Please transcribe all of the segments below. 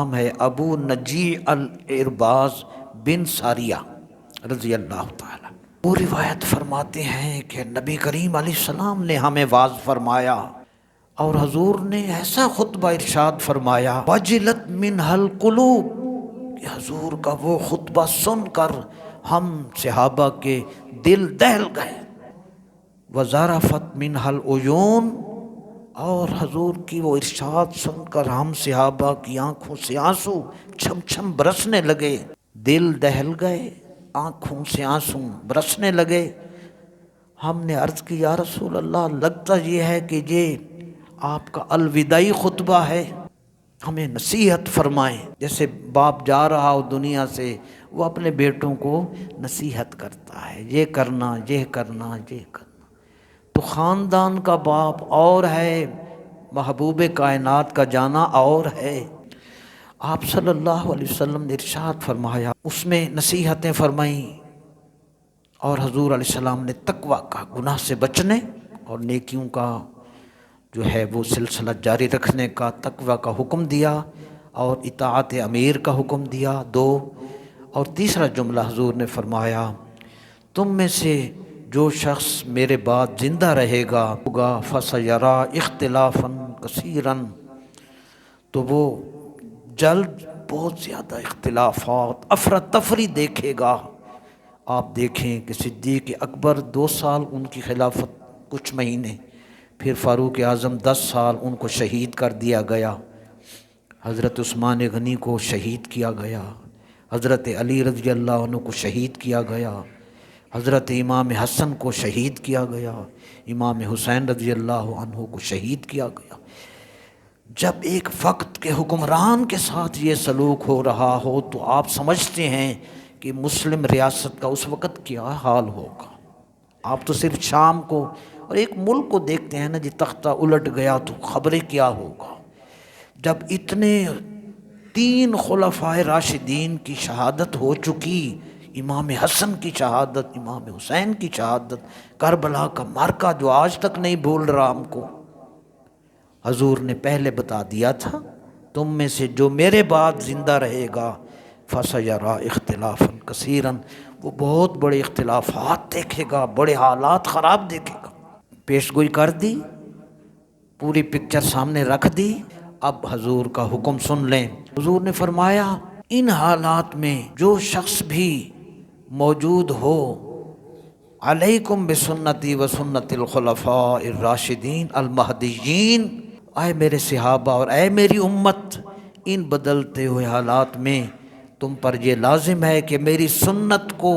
نام ہے ابو نجیع الارباز بن ساریہ رضی اللہ تعالی۔ وہ روایت فرماتے ہیں کہ نبی کریم علیہ السلام نے ہمیں واعظ فرمایا اور حضور نے ایسا خطبہ ارشاد فرمایا وجلت منہ القلوب، کہ حضور کا وہ خطبہ سن کر ہم صحابہ کے دل دہل گئے، وزارفت منہ العیون، اور حضور کی وہ ارشاد سن کر ہم صحابہ کی آنکھوں سے آنسو چھم چھم برسنے لگے، دل دہل گئے، آنکھوں سے آنسو برسنے لگے۔ ہم نے عرض کی یا رسول اللہ، لگتا یہ ہے کہ یہ آپ کا الوداعی خطبہ ہے، ہمیں نصیحت فرمائیں۔ جیسے باپ جا رہا ہو دنیا سے، وہ اپنے بیٹوں کو نصیحت کرتا ہے، یہ کرنا، یہ کرنا، یہ کرنا۔ تو خاندان کا باپ اور ہے، محبوب کائنات کا جانا اور ہے۔ آپ صلی اللہ علیہ وسلم نے ارشاد فرمایا، اس میں نصیحتیں فرمائیں، اور حضور علیہ السلام نے تقویٰ کا، گناہ سے بچنے اور نیکیوں کا جو ہے وہ سلسلہ جاری رکھنے کا، تقویٰ کا حکم دیا، اور اطاعت امیر کا حکم دیا، دو۔ اور تیسرا جملہ حضور نے فرمایا، تم میں سے جو شخص میرے بعد زندہ رہے گا فَسَيَرَىٰ اخْتِلَافًا كَثِيرًا، تو وہ جلد بہت زیادہ اختلافات، افراتفری دیکھے گا۔ آپ دیکھیں کہ صدیق اکبر 2 سال ان کی خلافت، کچھ مہینے، پھر فاروق اعظم 10 سال، ان کو شہید کر دیا گیا۔ حضرت عثمان غنی کو شہید کیا گیا، حضرت علی رضی اللہ عنہ کو شہید کیا گیا، حضرت امام حسن کو شہید کیا گیا، امام حسین رضی اللہ عنہ کو شہید کیا گیا۔ جب ایک وقت کے حکمران کے ساتھ یہ سلوک ہو رہا ہو تو آپ سمجھتے ہیں کہ مسلم ریاست کا اس وقت کیا حال ہوگا۔ آپ تو صرف شام کو اور ایک ملک کو دیکھتے ہیں نا جی، تختہ الٹ گیا تو خبریں کیا ہوگا۔ جب اتنے 3 خلفائے راشدین کی شہادت ہو چکی، امام حسن کی شہادت، امام حسین کی شہادت، کربلا کا معرکہ جو آج تک نہیں بھول رہا ہم کو، حضور نے پہلے بتا دیا تھا، تم میں سے جو میرے بعد زندہ رہے گا فَسَيَرَىٰ اخْتِلَافًا كَثِيرًا، وہ بہت بڑے اختلافات دیکھے گا، بڑے حالات خراب دیکھے گا۔ پیش گوئی کر دی، پوری پکچر سامنے رکھ دی۔ اب حضور کا حکم سن لیں۔ حضور نے فرمایا، ان حالات میں جو شخص بھی موجود ہو، علیکم بسنتی و سنت الخلفاء الراشدین المہدیین، اے میرے صحابہ اور اے میری امت، ان بدلتے ہوئے حالات میں تم پر یہ لازم ہے کہ میری سنت کو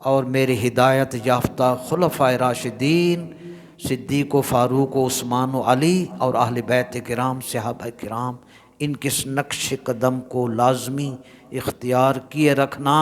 اور میرے ہدایت یافتہ خلفائے راشدین، صدیق و فاروق و عثمان و علی اور اہل بیت کرام، صحابہ کرام، ان کے نقش قدم کو لازمی اختیار کیے رکھنا۔